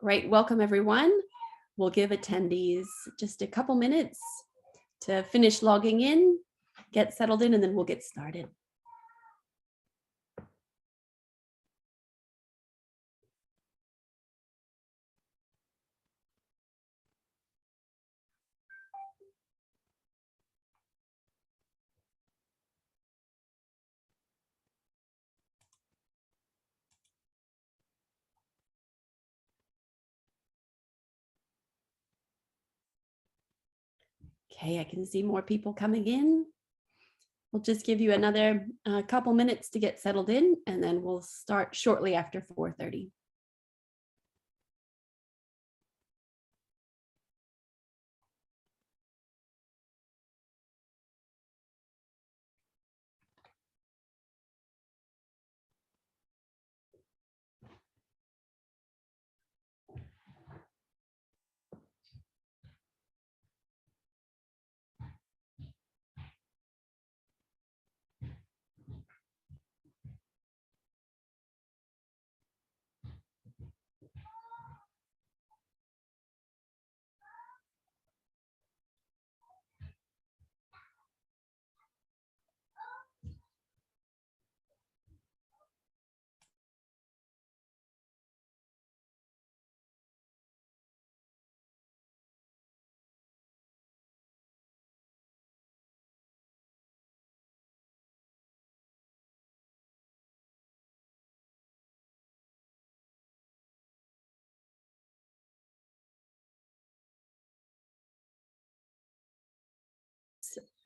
Great, welcome everyone. We'll give attendees just a couple minutes to finish logging in, get settled in, and then we'll get started. Okay, I can see more people coming in. We'll just give you another couple minutes to get settled in, and then we'll start shortly after 4:30.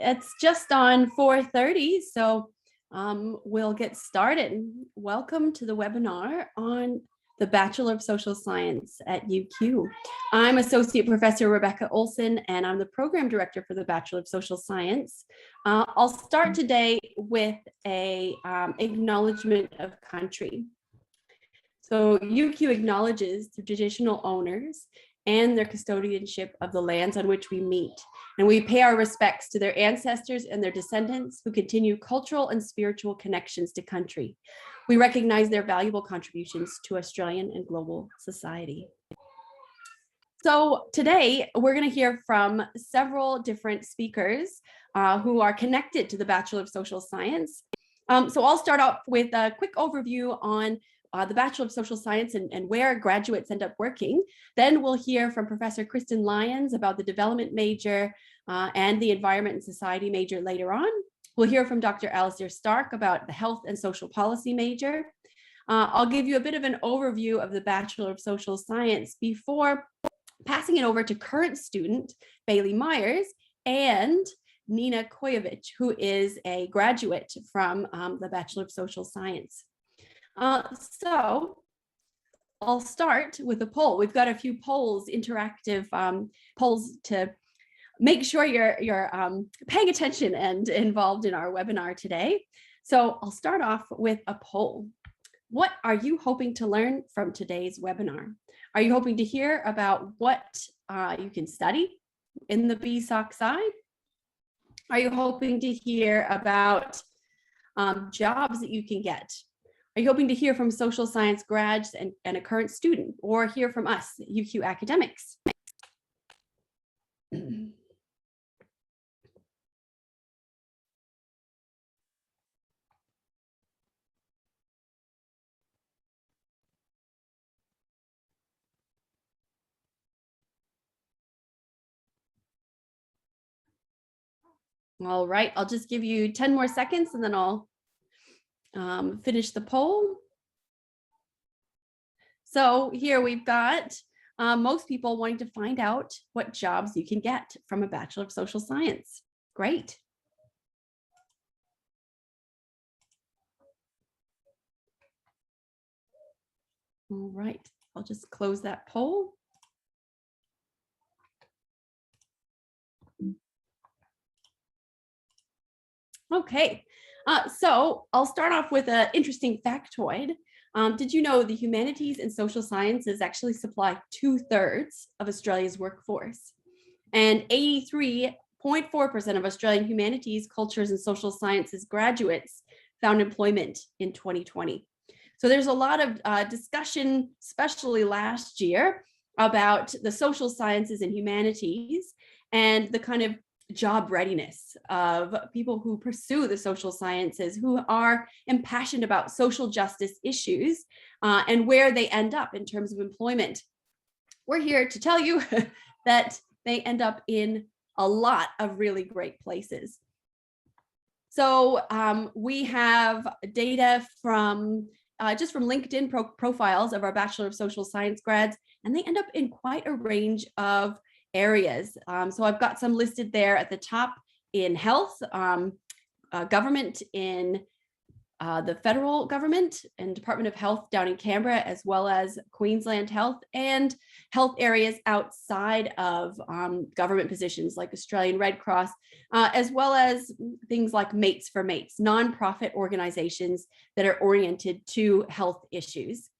It's just on 4:30, so we'll get started. Welcome to the webinar on the Bachelor of Social Science at UQ. I'm Associate Professor Rebecca Olson, and I'm the Program Director for the Bachelor of Social Science. I'll start today with a acknowledgement of country. So UQ acknowledges the traditional owners and their custodianship of the lands on which we meet. And we pay our respects to their ancestors and their descendants who continue cultural and spiritual connections to country. We recognize their valuable contributions to Australian and global society. So today we're going to hear from several different speakers who are connected to the Bachelor of Social Science. So I'll start off with a quick overview on the Bachelor of Social Science and where graduates end up working. Then we'll hear from Professor Kristen Lyons about the development major and the environment and society major later on. We'll hear from Dr. Alistair Stark about the health and social policy major. I'll give you a bit of an overview of the Bachelor of Social Science before passing it over to current student Bailey Myers and Nina Koyovic, who is a graduate from the Bachelor of Social Science. So I'll start with a poll. We've got a few polls, interactive polls to make sure you're paying attention and involved in our webinar today. So I'll start off with a poll. What are you hoping to learn from today's webinar? Are you hoping to hear about what you can study in the BSOC side? Are you hoping to hear about jobs that you can get? Are you hoping to hear from social science grads and a current student, or hear from us, UQ academics? All right, I'll just give you 10 more seconds and then I'll finish the poll. So here we've got most people wanting to find out what jobs you can get from a Bachelor of Social Science. Great. All right, I'll just close that poll. Okay, so I'll start off with an interesting factoid. Did you know the humanities and social sciences actually supply 2/3 of Australia's workforce? And 83.4% of Australian humanities, cultures, and social sciences graduates found employment in 2020. So there's a lot of discussion, especially last year, about the social sciences and humanities and the kind of job readiness of people who pursue the social sciences, who are impassioned about social justice issues, and where they end up in terms of employment. We're here to tell you that they end up in a lot of really great places. So we have data from just from LinkedIn profiles of our Bachelor of Social Science grads, and they end up in quite a range of areas. So I've got some listed there at the top in health, government, in the federal government and Department of Health down in Canberra, as well as Queensland Health, and health areas outside of government positions like Australian Red Cross, as well as things like Mates for Mates, nonprofit organizations that are oriented to health issues.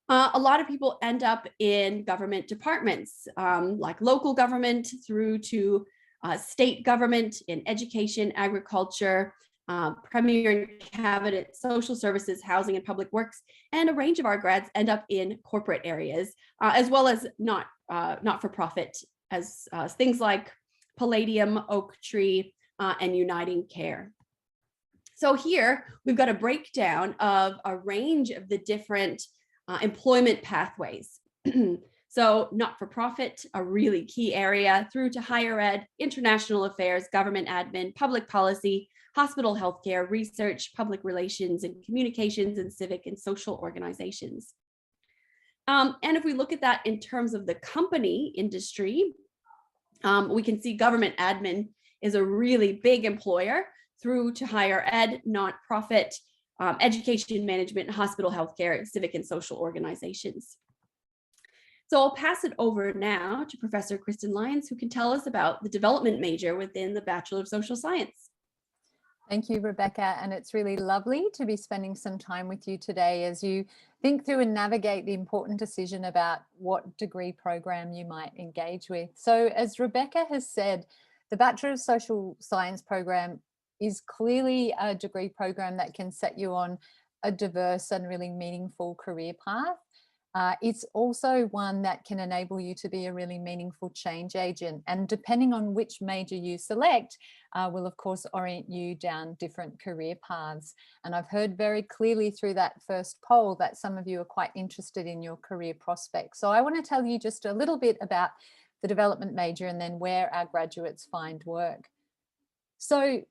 A lot of people end up in government departments, like local government through to state government in education, agriculture, Premier and Cabinet, social services, housing and public works, and a range of our grads end up in corporate areas, as well as not-for-profit, as things like Palladium, Oak Tree, and Uniting Care. So here we've got a breakdown of a range of the different employment pathways. So not-for-profit, a really key area, through to higher ed, international affairs, government admin, public policy, hospital healthcare, research, public relations and communications, and civic and social organizations. And if we look at that in terms of the company industry, we can see government admin is a really big employer, through to higher ed, nonprofit, education management, hospital healthcare, civic and social organizations. So I'll pass it over now to Professor Kristen Lyons, who can tell us about the development major within the Bachelor of Social Science. Thank you, Rebecca, and it's really lovely to be spending some time with you today as you think through and navigate the important decision about what degree program you might engage with. So as Rebecca has said, the Bachelor of Social Science program is clearly a degree program that can set you on a diverse and really meaningful career path. It's also one that can enable you to be a really meaningful change agent, and depending on which major you select, will of course orient you down different career paths. And I've heard very clearly through that first poll that some of you are quite interested in your career prospects. So I want to tell you just a little bit about the development major and then where our graduates find work. So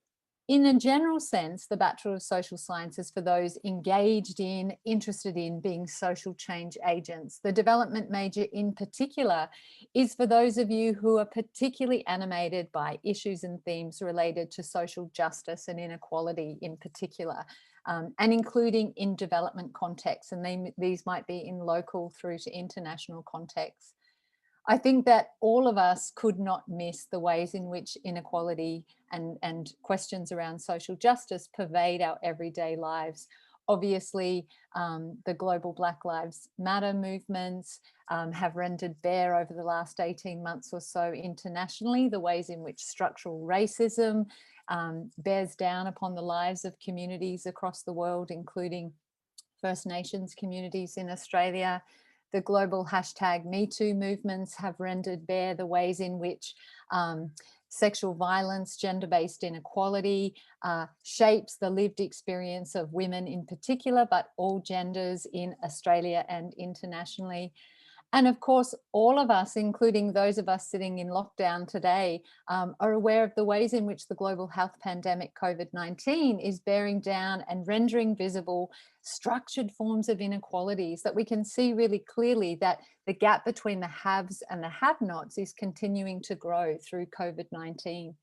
in a general sense, the Bachelor of Social Science is for those engaged in, interested in being social change agents. The development major in particular is for those of you who are particularly animated by issues and themes related to social justice and inequality in particular, and including in development contexts. And these might be in local through to international contexts. I think that all of us could not miss the ways in which inequality and questions around social justice pervade our everyday lives. Obviously, the global Black Lives Matter movements have rendered bare over the last 18 months or so internationally the ways in which structural racism bears down upon the lives of communities across the world, including First Nations communities in Australia. The global #MeToo movements have rendered bare the ways in which sexual violence, gender-based inequality shapes the lived experience of women in particular, but all genders in Australia and internationally. And of course, all of us, including those of us sitting in lockdown today, are aware of the ways in which the global health pandemic COVID-19 is bearing down and rendering visible structured forms of inequalities that we can see really clearly that the gap between the haves and the have-nots is continuing to grow through COVID-19.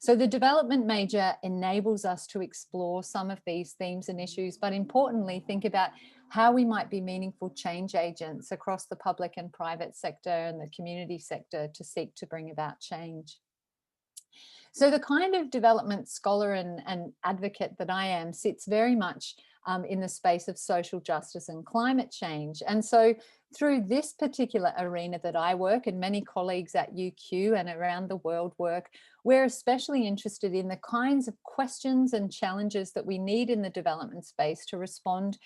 So the development major enables us to explore some of these themes and issues, but importantly, think about how we might be meaningful change agents across the public and private sector and the community sector to seek to bring about change. So the kind of development scholar and advocate that I am sits very much in the space of social justice and climate change. And so through this particular arena that I work, and many colleagues at UQ and around the world work, we're especially interested in the kinds of questions and challenges that we need in the development space to respond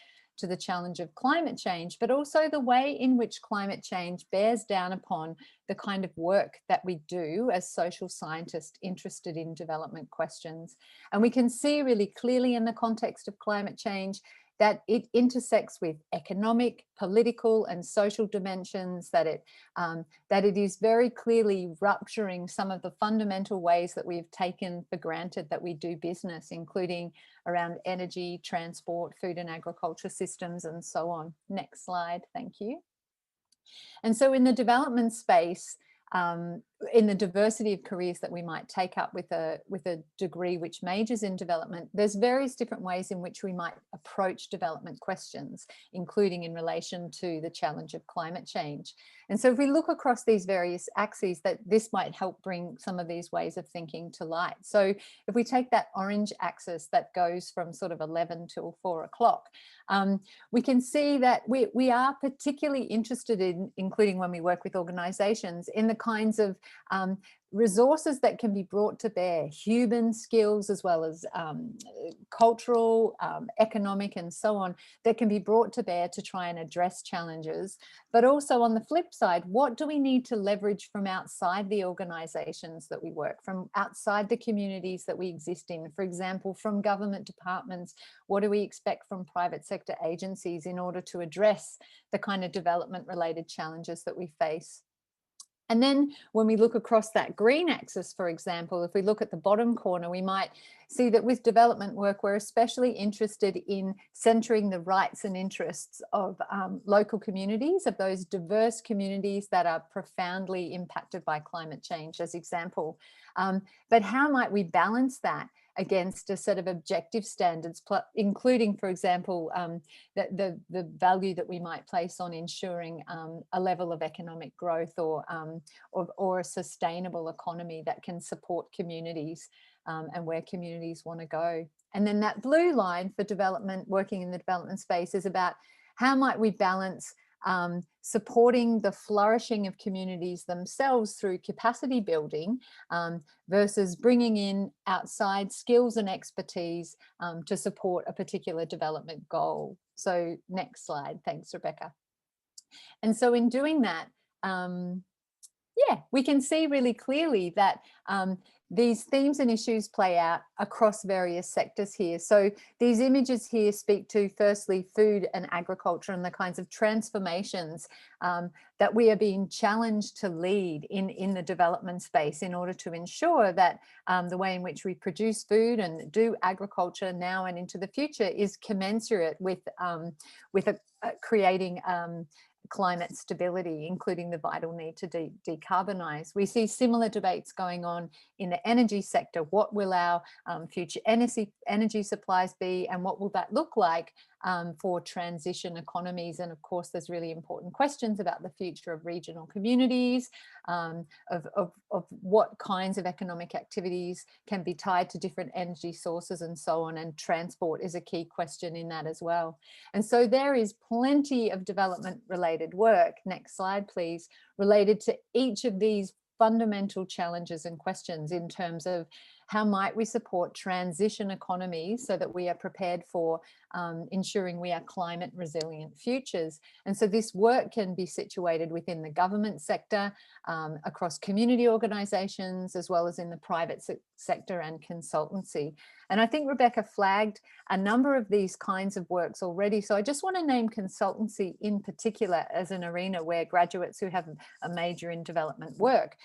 to the challenge of climate change, but also the way in which climate change bears down upon the kind of work that we do as social scientists interested in development questions. And we can see really clearly in the context of climate change that it intersects with economic, political, and social dimensions, that it is very clearly rupturing some of the fundamental ways that we've taken for granted that we do business, including around energy, transport, food and agriculture systems, and so on. Next slide, thank you. And so in the development space, in the diversity of careers that we might take up with a degree which majors in development, there's various different ways in which we might approach development questions, including in relation to the challenge of climate change. And so if we look across these various axes, that this might help bring some of these ways of thinking to light. So if we take that orange axis that goes from sort of 11 till 4 o'clock, we can see that we are particularly interested in, including when we work with organizations, in the kinds of resources that can be brought to bear, human skills as well as cultural, economic, and so on, that can be brought to bear to try and address challenges. But also on the flip side, what do we need to leverage from outside the organizations that we work, from outside the communities that we exist in? For example, from government departments, what do we expect from private sector agencies in order to address the kind of development related challenges that we face? And then when we look across that green axis, for example, if we look at the bottom corner, we might see that with development work, we're especially interested in centering the rights and interests of local communities, of those diverse communities that are profoundly impacted by climate change, as example. But how might we balance that against a set of objective standards, including, for example, the value that we might place on ensuring a level of economic growth or a sustainable economy that can support communities and where communities want to go. And then that blue line for development, working in the development space, is about how might we balance supporting the flourishing of communities themselves through capacity building versus bringing in outside skills and expertise to support a particular development goal. So next slide. Thanks, Rebecca. And so in doing that, yeah, we can see really clearly that these themes and issues play out across various sectors here. So these images here speak to, firstly, food and agriculture and the kinds of transformations that we are being challenged to lead in the development space in order to ensure that the way in which we produce food and do agriculture now and into the future is commensurate with creating climate stability, including the vital need to decarbonize. We see similar debates going on in the energy sector. What will our future energy supplies be, and what will that look like for transition economies? And of course, there's really important questions about the future of regional communities, of what kinds of economic activities can be tied to different energy sources and so on, and transport is a key question in that as well. And so there is plenty of development related work, next slide please, related to each of these fundamental challenges and questions in terms of how might we support transition economies so that we are prepared for ensuring we are climate resilient futures. And so this work can be situated within the government sector, across community organisations, as well as in the private sector and consultancy. And I think Rebecca flagged a number of these kinds of works already. So I just want to name consultancy in particular as an arena where graduates who have a major in development work.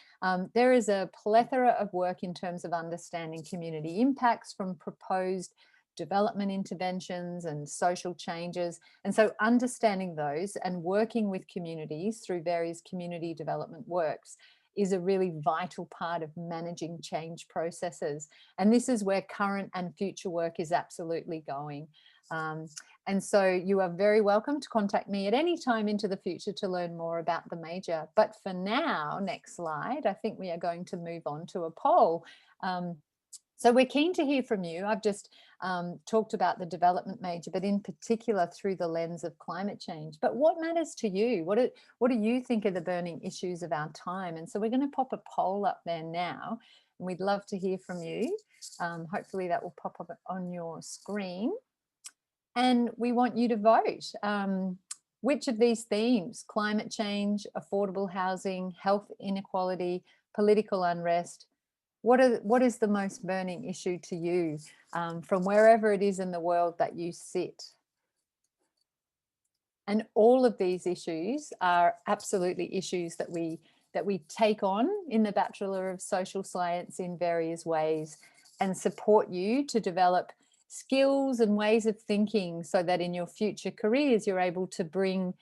There is a plethora of work in terms of understanding community impacts from proposed development interventions and social changes. And so understanding those and working with communities through various community development works is a really vital part of managing change processes. And this is where current and future work is absolutely going. And so you are very welcome to contact me at any time into the future to learn more about the major. But for now, next slide, I think we are going to move on to a poll. So we're keen to hear from you. I've just talked about the development major, but in particular through the lens of climate change. But what matters to you? What do you think are the burning issues of our time? And so we're going to pop a poll up there now, and we'd love to hear from you. Hopefully that will pop up on your screen. And we want you to vote. Which of these themes, climate change, affordable housing, health inequality, political unrest, what is the most burning issue to you from wherever it is in the world that you sit? And all of these issues are absolutely issues that we take on in the Bachelor of Social Science in various ways, and support you to develop skills and ways of thinking so that in your future careers you're able to bring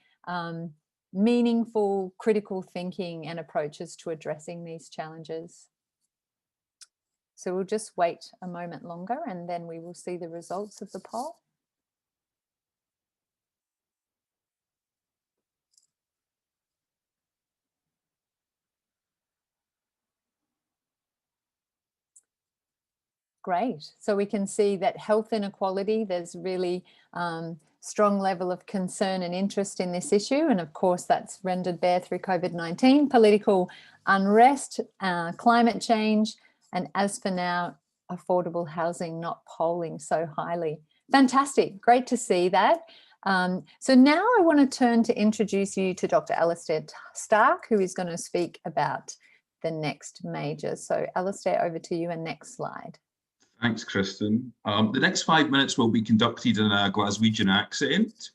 meaningful critical thinking and approaches to addressing these challenges. So we'll just wait a moment longer and then we will see the results of the poll. Great. So we can see that health inequality, there's really strong level of concern and interest in this issue. And of course, that's rendered bare through COVID-19, political unrest, climate change, and as for now, affordable housing not polling so highly. Fantastic. Great to see that. So now I want to turn to introduce you to Dr. Alistair Stark, who is going to speak about the next major. So Alistair, over to you, and next slide. Thanks, Kristen. The next 5 minutes will be conducted in a Glaswegian accent.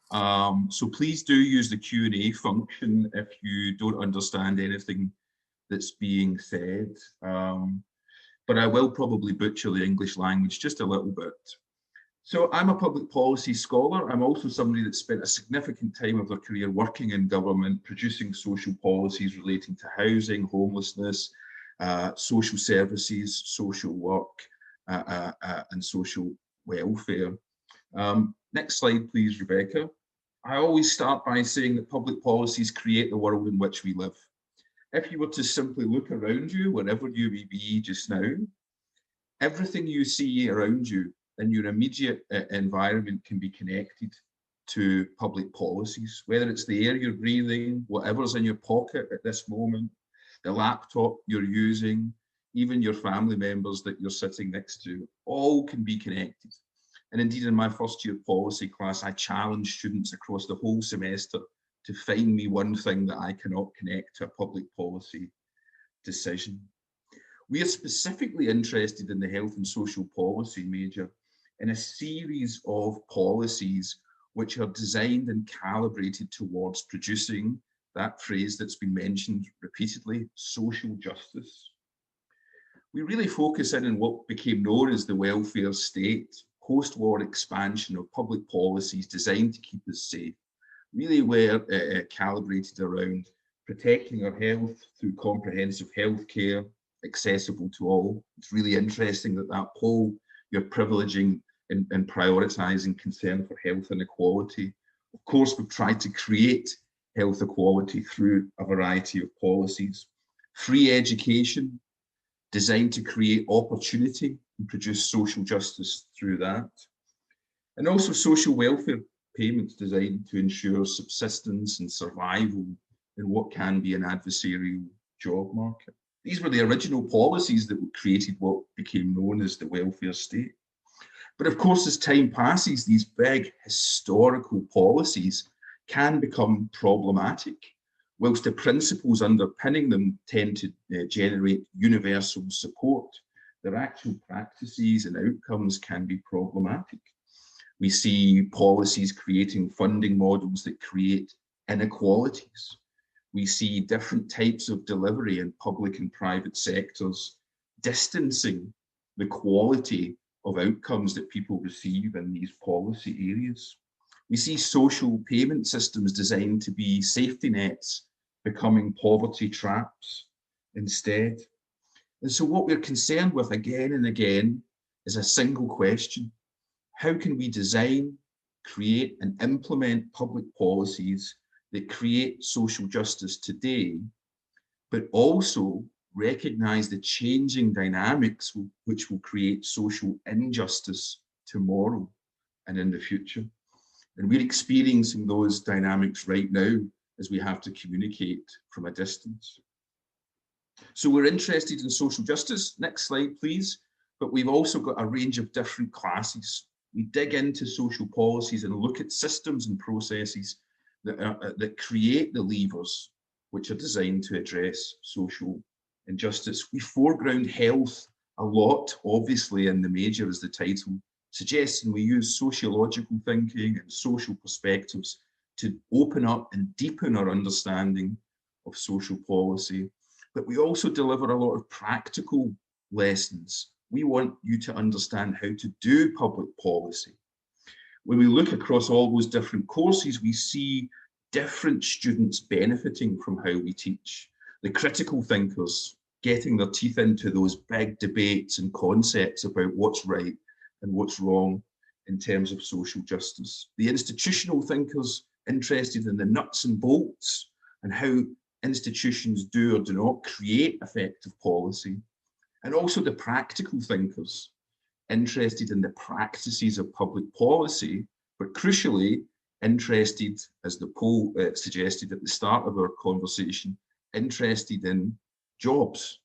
So please do use the Q&A function if you don't understand anything that's being said. But I will probably butcher the English language just a little bit. So I'm a public policy scholar. I'm also somebody that spent a significant time of their career working in government, producing social policies relating to housing, homelessness, social services, social work, and social welfare. Next slide, please, Rebecca. I always start by saying that public policies create the world in which we live. If you were to simply look around you, wherever you may be just now, everything you see around you in your immediate environment can be connected to public policies, whether it's the air you're breathing, whatever's in your pocket at this moment, the laptop you're using, even your family members that you're sitting next to, all can be connected. And indeed, in my first year policy class, I challenged students across the whole semester to find me one thing that I cannot connect to a public policy decision. We are specifically interested in the health and social policy major in a series of policies which are designed and calibrated towards producing that phrase that's been mentioned repeatedly, social justice. We really focus in on what became known as the welfare state, post-war expansion of public policies designed to keep us safe, really were calibrated around protecting our health through comprehensive health care, accessible to all. It's really interesting that that poll, you're privileging and prioritising concern for health inequality. Of course, we've tried to create health equality through a variety of policies. Free education, designed to create opportunity and produce social justice through that. And also social welfare payments designed to ensure subsistence and survival in what can be an adversarial job market. These were the original policies that created what became known as the welfare state. But of course, as time passes, these big historical policies can become problematic, whilst the principles underpinning them tend to generate universal support. Their actual practices and outcomes can be problematic. We see policies creating funding models that create inequalities. We see different types of delivery in public and private sectors distancing the quality of outcomes that people receive in these policy areas. We see social payment systems designed to be safety nets becoming poverty traps instead. And so what we're concerned with again and again is a single question. How can we design, create and implement public policies that create social justice today, but also recognize the changing dynamics which will create social injustice tomorrow and in the future? And we're experiencing those dynamics right now as we have to communicate from a distance. So we're interested in social justice. Next slide, please. But we've also got a range of different classes We dig into social policies and look at systems and processes that create the levers which are designed to address social injustice. We foreground health a lot, obviously, in the major, as the title suggests, and we use sociological thinking and social perspectives to open up and deepen our understanding of social policy. But we also deliver a lot of practical lessons. We want you to understand how to do public policy. When we look across all those different courses, we see different students benefiting from how we teach. The critical thinkers getting their teeth into those big debates and concepts about what's right and what's wrong in terms of social justice. The institutional thinkers interested in the nuts and bolts and how institutions do or do not create effective policy. And also the practical thinkers interested in the practices of public policy, but crucially interested, as the poll suggested at the start of our conversation, interested in jobs.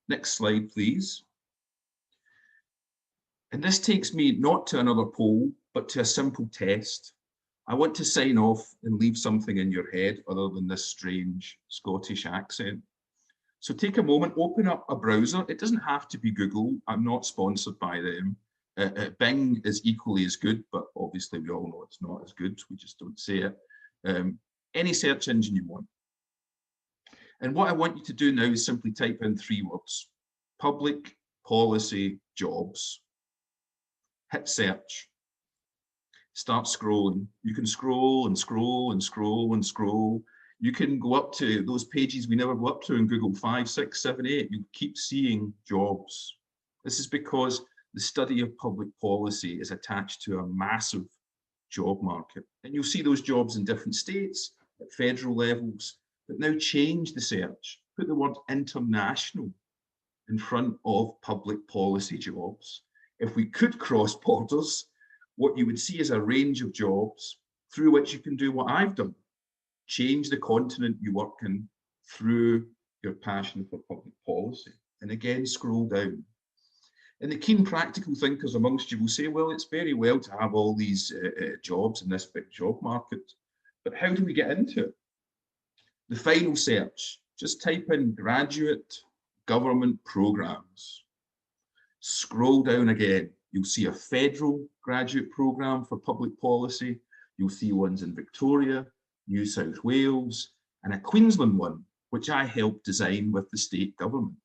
Next slide, please. And this takes me not to another poll, but to a simple test. I want to sign off and leave something in your head other than this strange Scottish accent. So take a moment, open up a browser. It doesn't have to be Google. I'm not sponsored by them. Bing is equally as good, but obviously we all know it's not as good. We just don't say it. Any search engine you want. And what I want you to do now is simply type in 3 words: public policy jobs. Hit search. Start scrolling. You can scroll and scroll and scroll and scroll. You can go up to those pages we never go up to in Google, 5, 6, 7, 8. You keep seeing jobs. This is because the study of public policy is attached to a massive job market. And you'll see those jobs in different states, at federal levels, but now change the search. Put the word international in front of public policy jobs. If we could cross borders, what you would see is a range of jobs through which you can do what I've done. Change the continent you work in through your passion for public policy. And again, scroll down. And the keen practical thinkers amongst you will say, well, it's very well to have all these jobs in this big job market, but how do we get into it? The final search, just type in graduate government programs. Scroll down again. You'll see a federal graduate program for public policy. You'll see ones in Victoria, New South Wales, and a Queensland one, which I helped design with the state government.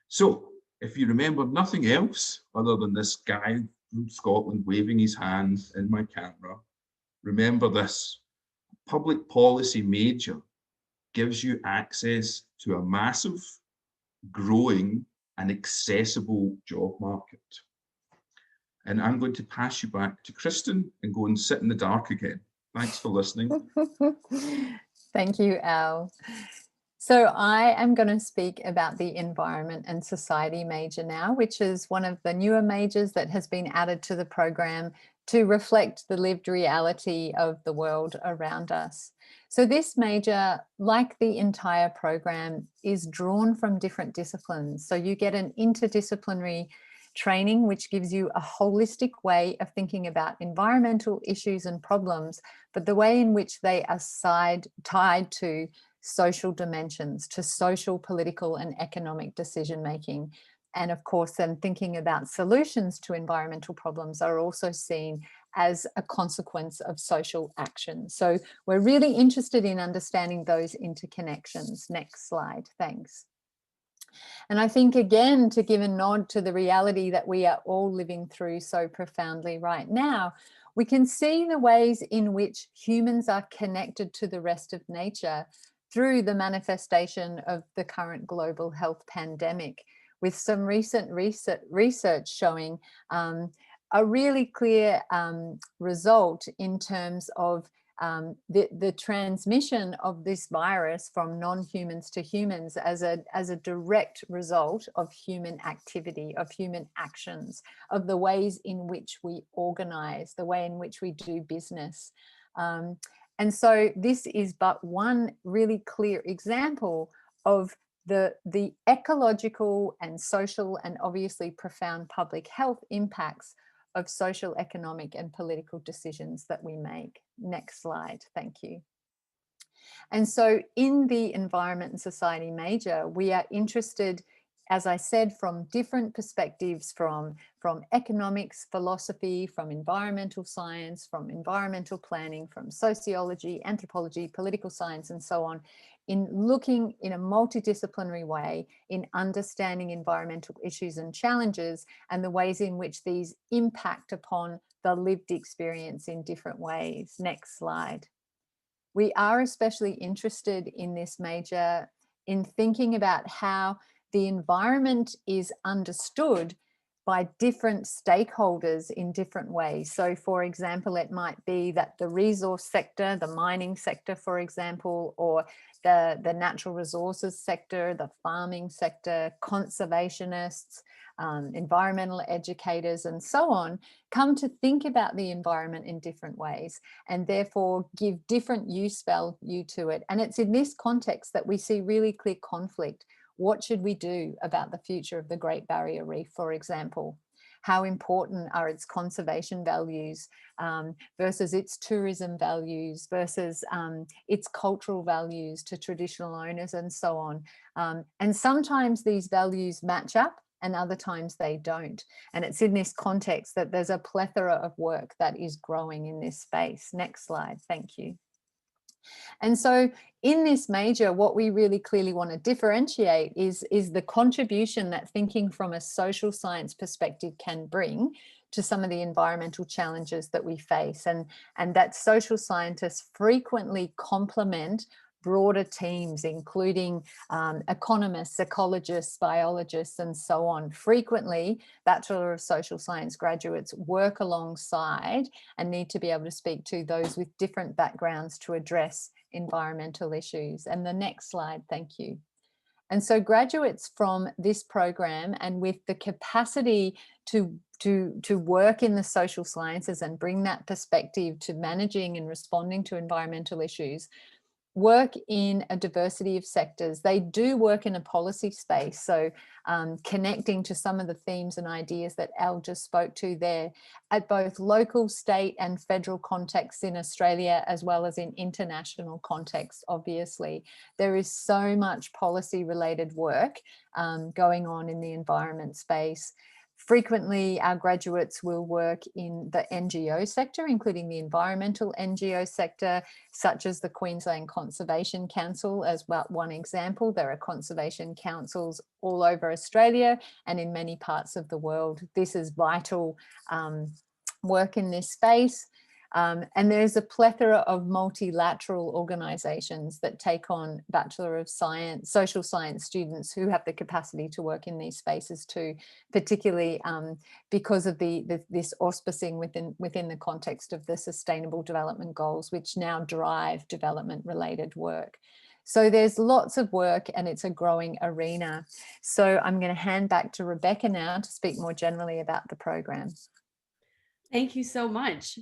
So if you remember nothing else other than this guy from Scotland waving his hand in my camera, remember this: public policy major gives you access to a massive, growing, and accessible job market. And I'm going to pass you back to Kristen and go and sit in the dark again. Thanks for listening. Thank you, Al. So I am going to speak about the environment and society major now, which is one of the newer majors that has been added to the program to reflect the lived reality of the world around us. So this major, like the entire program, is drawn from different disciplines. So you get an interdisciplinary training, which gives you a holistic way of thinking about environmental issues and problems, but the way in which they are tied to social dimensions, to social, political, and economic decision making. And of course, then thinking about solutions to environmental problems are also seen as a consequence of social action. So we're really interested in understanding those interconnections. Next slide, thanks. And I think, again, to give a nod to the reality that we are all living through so profoundly right now, we can see the ways in which humans are connected to the rest of nature through the manifestation of the current global health pandemic, with some recent research showing a really clear result in terms of the transmission of this virus from non-humans to humans as a direct result of human activity, of human actions, of the ways in which we organize, the way in which we do business. And so this is but one really clear example of the ecological and social and obviously profound public health impacts of social, economic, and political decisions that we make. Next slide, thank you. And so in the environment and society major, we are interested, as I said, from different perspectives, from economics, philosophy, from environmental science, from environmental planning, from sociology, anthropology, political science, and so on, in looking in a multidisciplinary way in understanding environmental issues and challenges and the ways in which these impact upon the lived experience in different ways. Next slide. We are especially interested in this major in thinking about how the environment is understood by different stakeholders in different ways. So for example, it might be that the resource sector, the mining sector, for example, or the natural resources sector, the farming sector, conservationists, environmental educators, and so on, come to think about the environment in different ways and therefore give different use value to it. And it's in this context that we see really clear conflict. What should we do about the future of the Great Barrier Reef, for example? How important are its conservation values versus its tourism values versus its cultural values to traditional owners and so on. And sometimes these values match up and other times they don't. And it's in this context that there's a plethora of work that is growing in this space. Next slide, thank you. And so in this major, what we really clearly want to differentiate is the contribution that thinking from a social science perspective can bring to some of the environmental challenges that we face, and that social scientists frequently complement broader teams, including economists, ecologists, biologists, and so on. Frequently, Bachelor of Social Science graduates work alongside and need to be able to speak to those with different backgrounds to address environmental issues. And the next slide, thank you. And so graduates from this program and with the capacity to work in the social sciences and bring that perspective to managing and responding to environmental issues, work in a diversity of sectors. They do work in a policy space, so connecting to some of the themes and ideas that Al just spoke to there at both local, state and federal contexts in Australia, as well as in international contexts, obviously. There is so much policy related work going on in the environment space. Frequently, our graduates will work in the NGO sector, including the environmental NGO sector, such as the Queensland Conservation Council as well, one example. There are conservation councils all over Australia and in many parts of the world. This is vital work in this space. And there's a plethora of multilateral organisations that take on Bachelor of Science, Social Science students who have the capacity to work in these spaces too, particularly because of this auspicing within the context of the Sustainable Development Goals, which now drive development-related work. So there's lots of work and it's a growing arena. So I'm going to hand back to Rebecca now to speak more generally about the program. Thank you so much.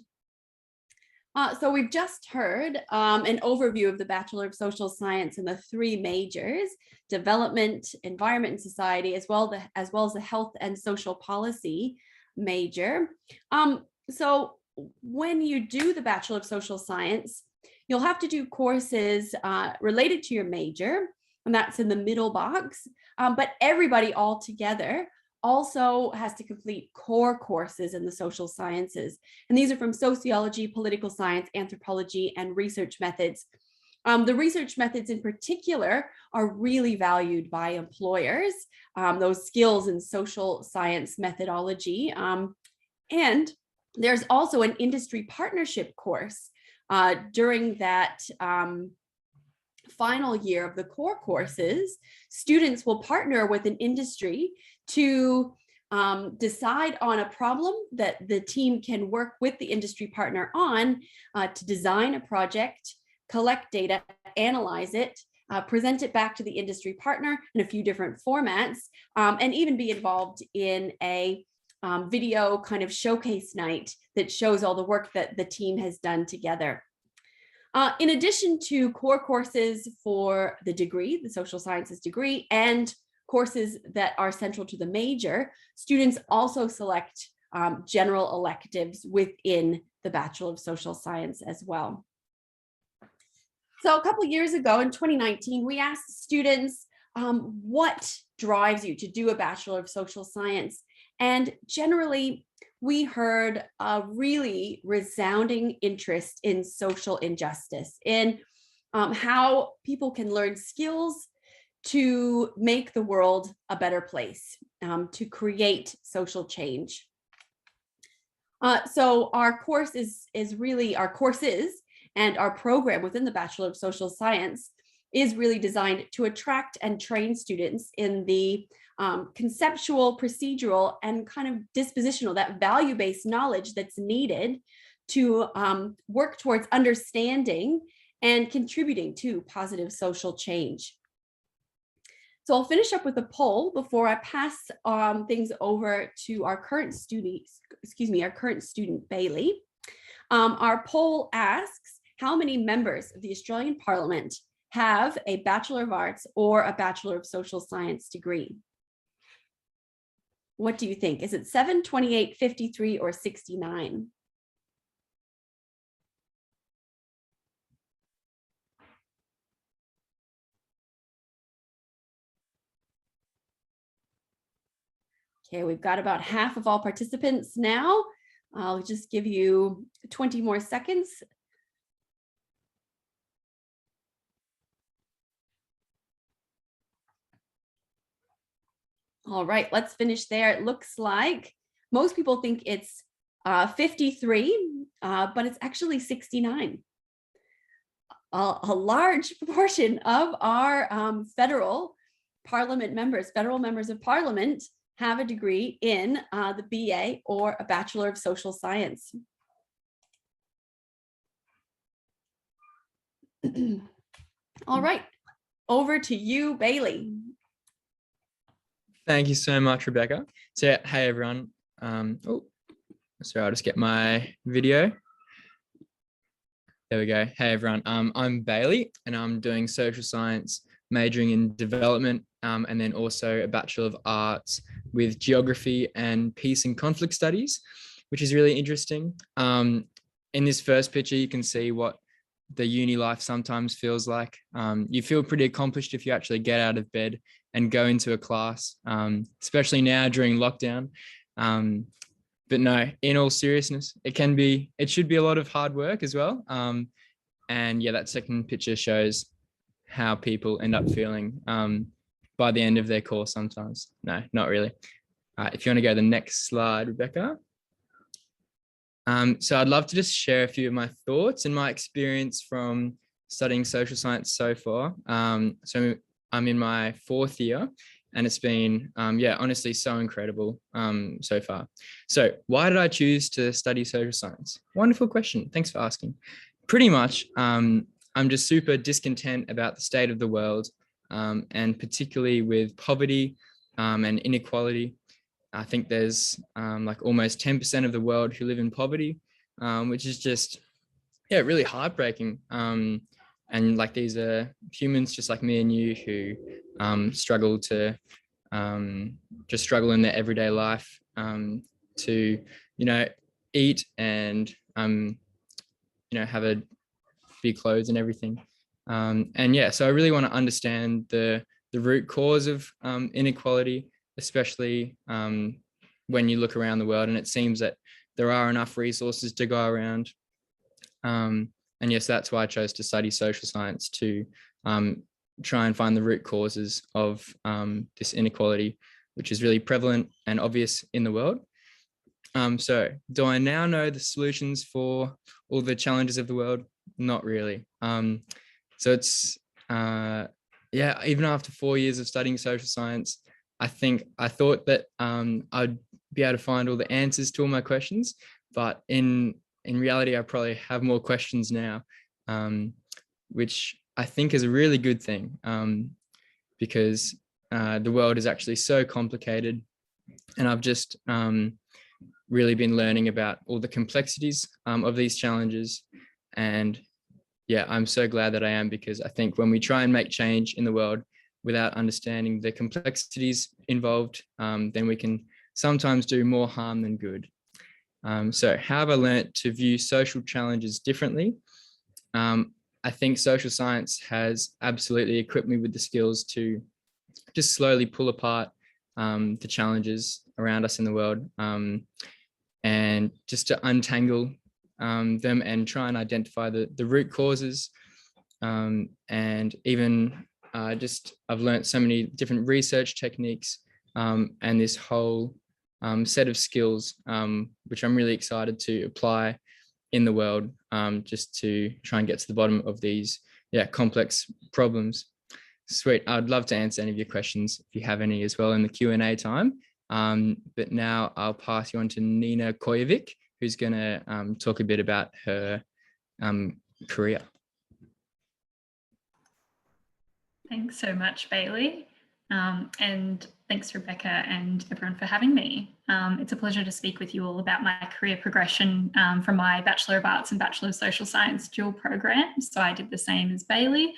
So we've just heard an overview of the Bachelor of Social Science and the three majors: development, environment and society, as well as the health and social policy major. So when you do the Bachelor of Social Science, you'll have to do courses related to your major, and that's in the middle box, but everybody all together also has to complete core courses in the social sciences. And these are from sociology, political science, anthropology, and research methods. The research methods in particular are really valued by employers, those skills in social science methodology. And there's also an industry partnership course during that final year of the core courses. Students will partner with an industry to decide on a problem that the team can work with the industry partner on to design a project, collect data, analyze it, present it back to the industry partner in a few different formats, and even be involved in a video kind of showcase night that shows all the work that the team has done together. In addition to core courses for the degree, the social sciences degree, and courses that are central to the major, students also select general electives within the Bachelor of Social Science as well. So a couple of years ago in 2019, we asked students, what drives you to do a Bachelor of Social Science? And generally, we heard a really resounding interest in social injustice, in how people can learn skills to make the world a better place, to create social change. So our course is really, our courses and our program within the Bachelor of Social Science is really designed to attract and train students in the conceptual, procedural, and kind of dispositional, that value-based knowledge that's needed to work towards understanding and contributing to positive social change. So I'll finish up with a poll before I pass things over to our current student, Bailey. Our poll asks, how many members of the Australian Parliament have a Bachelor of Arts or a Bachelor of Social Science degree? What do you think? Is it 7, 28, 53, or 69? Okay, we've got about half of all participants now. I'll just give you 20 more seconds. All right, let's finish there. It looks like most people think it's 53, but it's actually 69. A large proportion of our federal members of parliament have a degree in the BA or a Bachelor of Social Science. All right, over to you, Bailey. Thank you so much, Rebecca. So, hey everyone. Oh, sorry, I'll just get my video. There we go. Hey everyone. I'm Bailey, and I'm doing social science, majoring in development, and then also a Bachelor of Arts with geography and peace and conflict studies, which is really interesting. In this first picture, you can see what the uni life sometimes feels like. You feel pretty accomplished if you actually get out of bed and go into a class, especially now during lockdown. But no, in all seriousness, it should be a lot of hard work as well. And yeah, that second picture shows how people end up feeling by the end of their course sometimes. No, not really. If you want to go to the next slide, Rebecca. So I'd love to just share a few of my thoughts and my experience from studying social science so far. So I'm in my 4th year, and it's been, yeah, honestly, so incredible so far. So why did I choose to study social science? Wonderful question. Thanks for asking. Pretty much, I'm just super discontent about the state of the world, and particularly with poverty and inequality. I think there's like almost 10% of the world who live in poverty, which is just, yeah, really heartbreaking. And like these are humans just like me and you who struggle to just struggle in their everyday life to, eat and, have be clothes and everything. And yeah, so I really want to understand the root cause of inequality, especially when you look around the world and it seems that there are enough resources to go around. And yes, that's why I chose to study social science, to try and find the root causes of this inequality, which is really prevalent and obvious in the world. So do I now know the solutions for all the challenges of the world? Not really. So it's, yeah, even after 4 years of studying social science, I thought that I'd be able to find all the answers to all my questions, but in reality, I probably have more questions now, which I think is a really good thing, because the world is actually so complicated, and I've just really been learning about all the complexities of these challenges. And yeah, I'm so glad that I am, because I think when we try and make change in the world without understanding the complexities involved, then we can sometimes do more harm than good. So how have I learnt to view social challenges differently? I think social science has absolutely equipped me with the skills to just slowly pull apart the challenges around us in the world, and just to untangle them and try and identify the root causes. And even I've learned so many different research techniques, and this whole set of skills, which I'm really excited to apply in the world, just to try and get to the bottom of these complex problems. Sweet. I'd love to answer any of your questions if you have any as well in the Q&A time. But now I'll pass you on to Nina Koyovic, who's going to talk a bit about her career. Thanks so much, Bailey. And thanks, Rebecca, and everyone for having me. It's a pleasure to speak with you all about my career progression from my Bachelor of Arts and Bachelor of Social Science dual program. So I did the same as Bailey.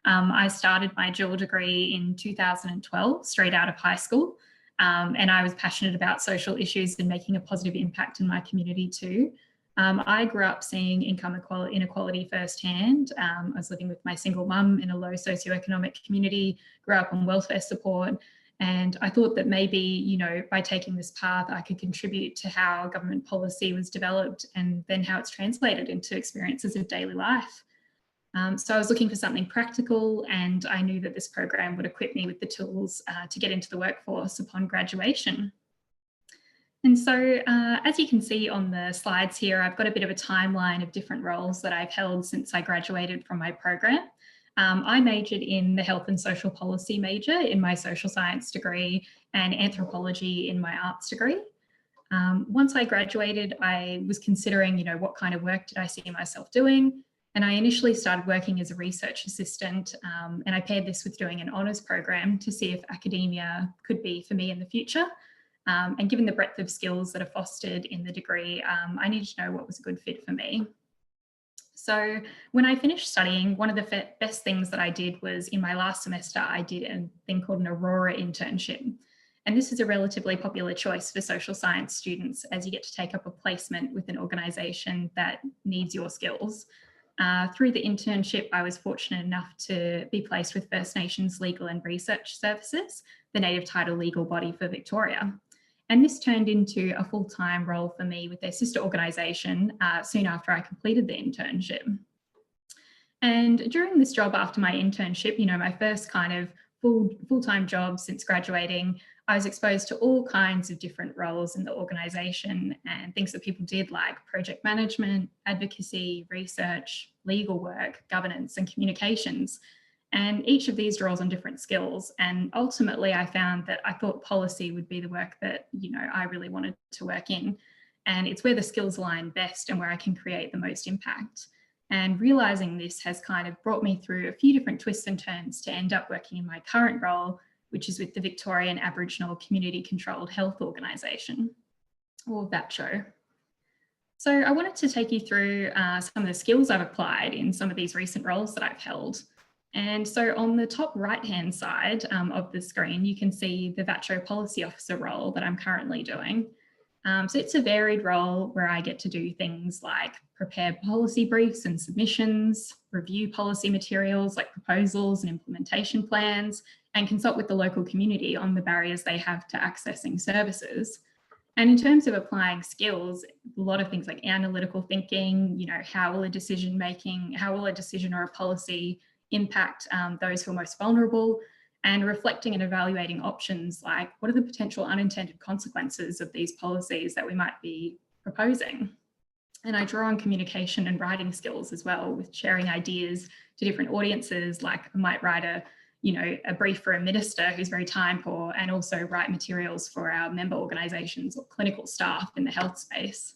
I started my dual degree in 2012, straight out of high school. And I was passionate about social issues and making a positive impact in my community too. I grew up seeing income inequality firsthand. I was living with my single mum in a low socioeconomic community, grew up on welfare support, and I thought that maybe, you know, by taking this path, I could contribute to how government policy was developed and then how it's translated into experiences of daily life. So I was looking for something practical, and I knew that this program would equip me with the tools to get into the workforce upon graduation. And so, as you can see on the slides here, I've got a bit of a timeline of different roles that I've held since I graduated from my program. I majored in the health and social policy major in my social science degree and anthropology in my arts degree. Once I graduated, I was considering, you know, what kind of work did I see myself doing? And I initially started working as a research assistant, and I paired this with doing an honours program to see if academia could be for me in the future. And given the breadth of skills that are fostered in the degree, I needed to know what was a good fit for me. So when I finished studying, one of the best things that I did was in my last semester, I did a thing called an Aurora internship. And this is a relatively popular choice for social science students, as you get to take up a placement with an organisation that needs your skills. Through the internship, I was fortunate enough to be placed with First Nations Legal and Research Services, the native title legal body for Victoria. And this turned into a full-time role for me with their sister organisation soon after I completed the internship. And during this job after my internship, you know, my first kind of full-time job since graduating, I was exposed to all kinds of different roles in the organisation and things that people did, like project management, advocacy, research, legal work, governance and communications. And each of these draws on different skills. And ultimately, I found that I thought policy would be the work that, you know, I really wanted to work in. And it's where the skills align best and where I can create the most impact. And realising this has kind of brought me through a few different twists and turns to end up working in my current role, which is with the Victorian Aboriginal Community Controlled Health Organisation, or VACCHO. So I wanted to take you through some of the skills I've applied in some of these recent roles that I've held. And so on the top right-hand side of the screen, you can see the VACCHO Policy Officer role that I'm currently doing. So it's a varied role where I get to do things like prepare policy briefs and submissions, review policy materials like proposals and implementation plans, and consult with the local community on the barriers they have to accessing services. And in terms of applying skills, a lot of things like analytical thinking, you know, how will a decision or a policy impact those who are most vulnerable, and reflecting and evaluating options like what are the potential unintended consequences of these policies that we might be proposing. And I draw on communication and writing skills as well, with sharing ideas to different audiences, like I might write a brief for a minister who's very time poor, and also write materials for our member organisations or clinical staff in the health space.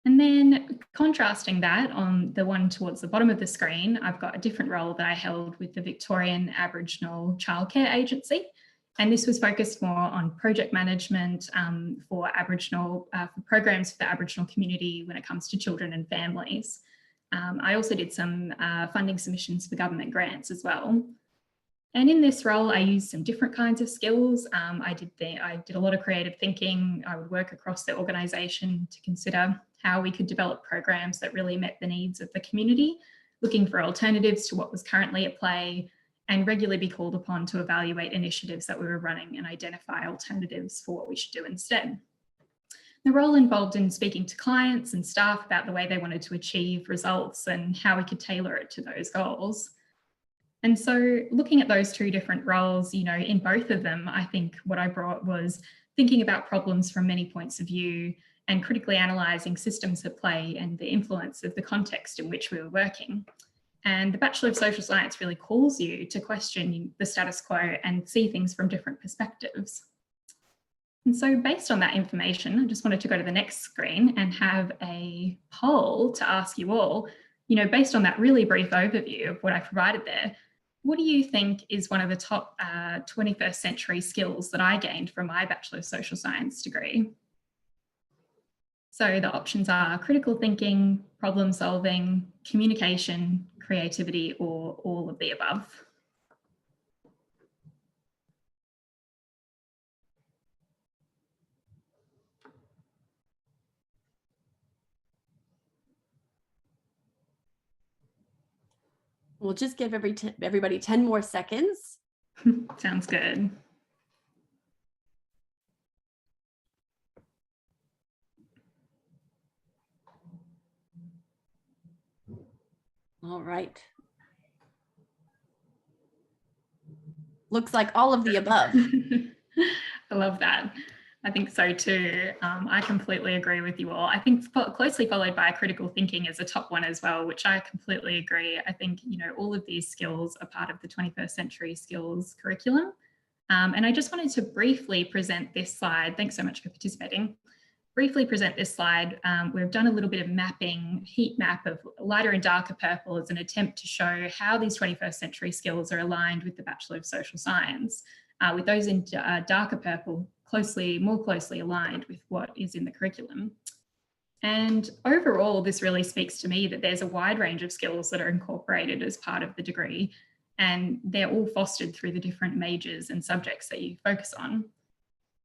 And then contrasting that, on the one towards the bottom of the screen, I've got a different role that I held with the Victorian Aboriginal Childcare Agency. And this was focused more on project management for programs for the Aboriginal community when it comes to children and families. I also did some funding submissions for government grants as well. And in this role, I used some different kinds of skills. I did a lot of creative thinking. I would work across the organisation to consider how we could develop programs that really met the needs of the community, looking for alternatives to what was currently at play, and regularly be called upon to evaluate initiatives that we were running and identify alternatives for what we should do instead. The role involved in speaking to clients and staff about the way they wanted to achieve results and how we could tailor it to those goals. And so looking at those two different roles, in both of them, I think what I brought was thinking about problems from many points of view and critically analysing systems at play and the influence of the context in which we were working. And the Bachelor of Social Science really calls you to question the status quo and see things from different perspectives. And so based on that information, I just wanted to go to the next screen and have a poll to ask you all, based on that really brief overview of what I provided there, what do you think is one of the top 21st century skills that I gained from my Bachelor of Social Science degree? So the options are critical thinking, problem solving, communication, creativity, or all of the above. We'll just give everybody 10 more seconds. Sounds good. All right. Looks like all of the above. I love that. I think so too. I completely agree with you all. I think closely followed by critical thinking as a top one as well, which I completely agree. I think, all of these skills are part of the 21st century skills curriculum. And I just wanted to briefly present this slide. Thanks so much for participating. Briefly present this slide. We've done a little bit of mapping, heat map of lighter and darker purple as an attempt to show how these 21st century skills are aligned with the Bachelor of Social Science, with those in darker purple more closely aligned with what is in the curriculum. And overall, this really speaks to me that there's a wide range of skills that are incorporated as part of the degree, and they're all fostered through the different majors and subjects that you focus on.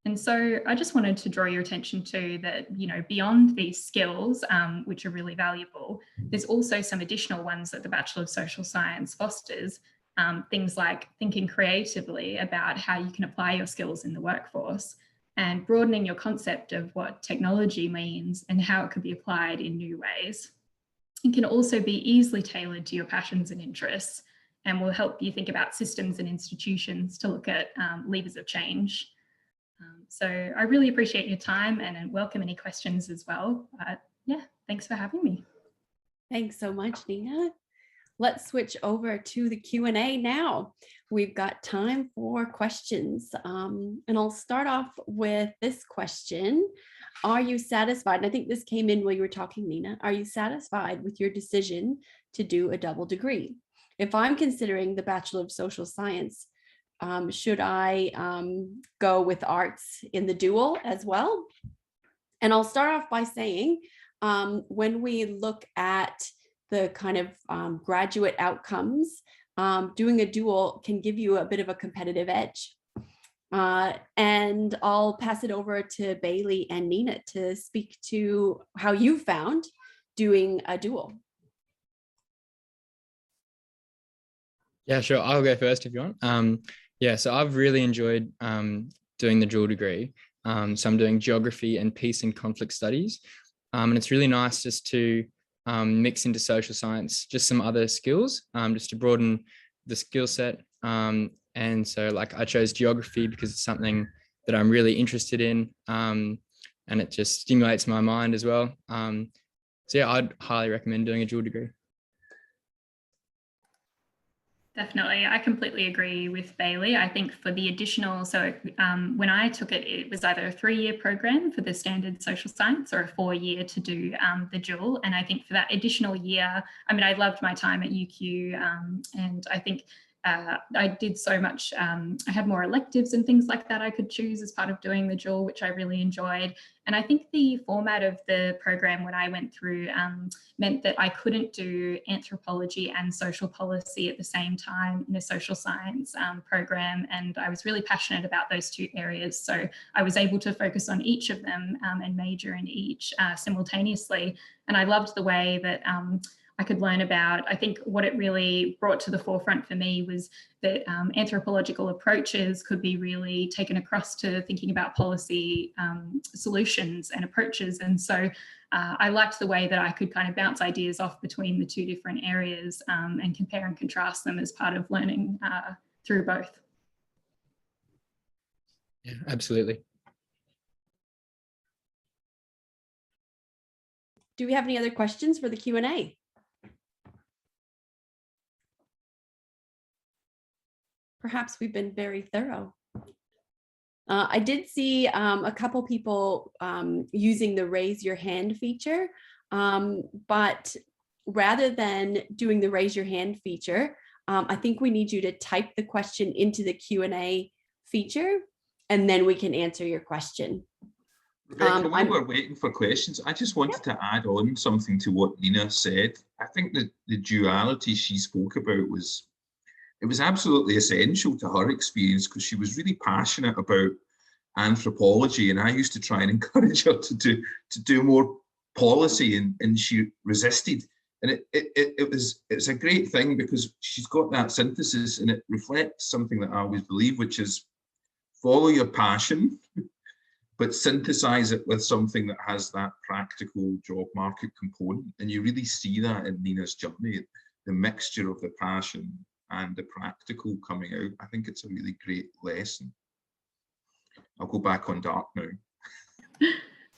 And so I just wanted to draw your attention to that, beyond these skills, which are really valuable, there's also some additional ones that the Bachelor of Social Science fosters, things like thinking creatively about how you can apply your skills in the workforce and broadening your concept of what technology means and how it could be applied in new ways. It can also be easily tailored to your passions and interests and will help you think about systems and institutions to look at levers of change. So I really appreciate your time and welcome any questions as well. Yeah, thanks for having me. Thanks so much, Nina. Let's switch over to the Q&A now. We've got time for questions. And I'll start off with this question. Are you satisfied? And I think this came in while you were talking, Nina. Are you satisfied with your decision to do a double degree? If I'm considering the Bachelor of Social Science, should I go with arts in the dual as well? And I'll start off by saying, when we look at the kind of graduate outcomes, doing a dual can give you a bit of a competitive edge. And I'll pass it over to Bailey and Nina to speak to how you found doing a dual. Yeah, sure. I'll go first if you want. Yeah, so I've really enjoyed doing the dual degree. So I'm doing geography and peace and conflict studies. And it's really nice just to mix into social science, just some other skills, just to broaden the skill set. And so I chose geography because it's something that I'm really interested in, and it just stimulates my mind as well. So yeah, I'd highly recommend doing a dual degree. Definitely. I completely agree with Bailey. I think for the additional, when I took it, it was either a 3-year program for the standard social science or a 4-year to do the dual. And I think for that additional year, I loved my time at UQ, and I think I did so much, I had more electives and things like that I could choose as part of doing the dual, which I really enjoyed. And I think the format of the program when I went through meant that I couldn't do anthropology and social policy at the same time in a social science program. And I was really passionate about those two areas. So I was able to focus on each of them and major in each simultaneously. And I loved the way that I could learn about. I think what it really brought to the forefront for me was that anthropological approaches could be really taken across to thinking about policy solutions and approaches. And so I liked the way that I could kind of bounce ideas off between the two different areas and compare and contrast them as part of learning through both. Yeah, absolutely. Do we have any other questions for the Q&A? Perhaps we've been very thorough. I did see a couple people using the raise your hand feature, but rather than doing the raise your hand feature, I think we need you to type the question into the Q&A feature, and then we can answer your question. Rebecca, while we're waiting for questions, I just wanted to add on something to what Nina said. I think that the duality she spoke about was absolutely essential to her experience, because she was really passionate about anthropology, and I used to try and encourage her to do more policy, and she resisted. And it's a great thing, because she's got that synthesis, and it reflects something that I always believe, which is follow your passion, but synthesize it with something that has that practical job market component. And you really see that in Nina's journey, the mixture of the passion and the practical coming out. I think it's a really great lesson. I'll go back on dark now.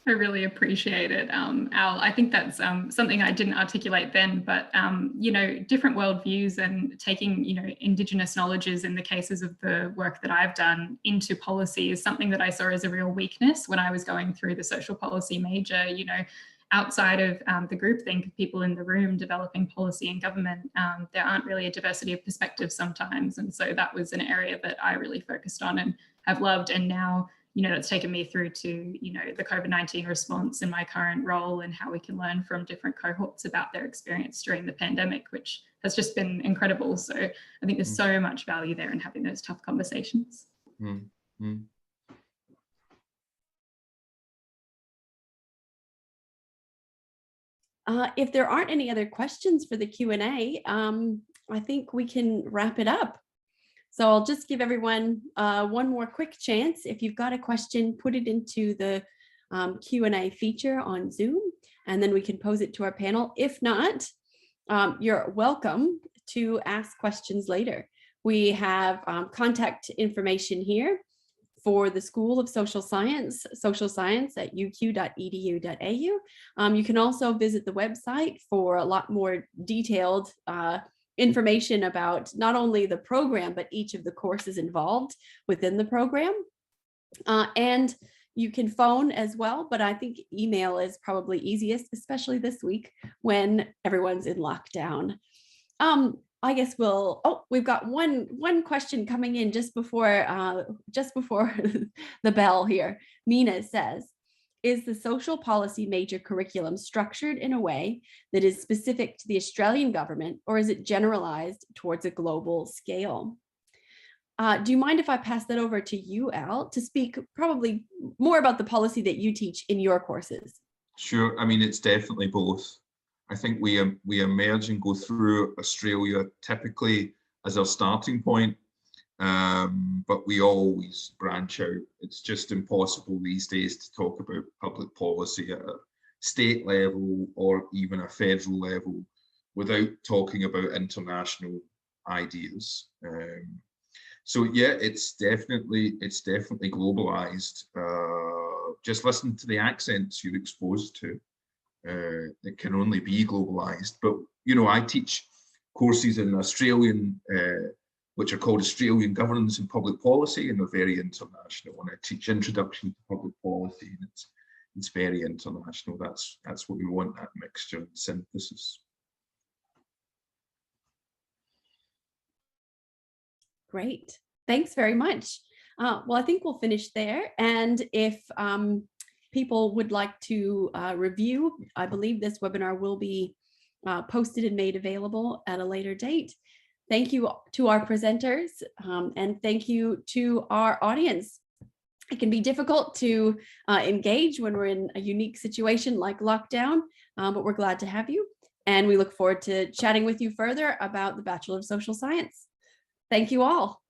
I really appreciate it, Al. I think that's something I didn't articulate then, but you know, different worldviews and taking, you know, Indigenous knowledges in the cases of the work that I've done into policy is something that I saw as a real weakness when I was going through the social policy major. You know, outside of the groupthink of people in the room developing policy and government, there aren't really a diversity of perspectives sometimes, and so that was an area that I really focused on and have loved. And now, you know, that's taken me through to, you know, the COVID-19 response in my current role, and how we can learn from different cohorts about their experience during the pandemic, which has just been incredible. So I think there's so much value there in having those tough conversations. If there aren't any other questions for the Q&A, I think we can wrap it up. So I'll just give everyone one more quick chance. If you've got a question, put it into the Q&A feature on Zoom, and then we can pose it to our panel. If not, you're welcome to ask questions later. We have contact information here for the School of Social Science at uq.edu.au. You can also visit the website for a lot more detailed information about not only the program, but each of the courses involved within the program. And you can phone as well, but I think email is probably easiest, especially this week when everyone's in lockdown. I guess we've got one question coming in just before the bell here. Mina says, is the social policy major curriculum structured in a way that is specific to the Australian government, or is it generalized towards a global scale? Do you mind if I pass that over to you, Al, to speak probably more about the policy that you teach in your courses? Sure. I mean, it's definitely both. I think we emerge and go through Australia typically as our starting point, but we always branch out. It's just impossible these days to talk about public policy at a state level or even a federal level without talking about international ideas. So yeah, it's definitely globalized. Just listen to the accents you're exposed to. It can only be globalized. But you know, I teach courses in Australian, which are called Australian Governance and Public Policy, and they're very international. And I teach Introduction to Public Policy, and it's very international. That's what we want, that mixture and synthesis. Great. Thanks very much. Well, I think we'll finish there. And if people would like to review, I believe this webinar will be posted and made available at a later date. Thank you to our presenters, and thank you to our audience. It can be difficult to engage when we're in a unique situation like lockdown, but we're glad to have you. And we look forward to chatting with you further about the Bachelor of Social Science. Thank you all.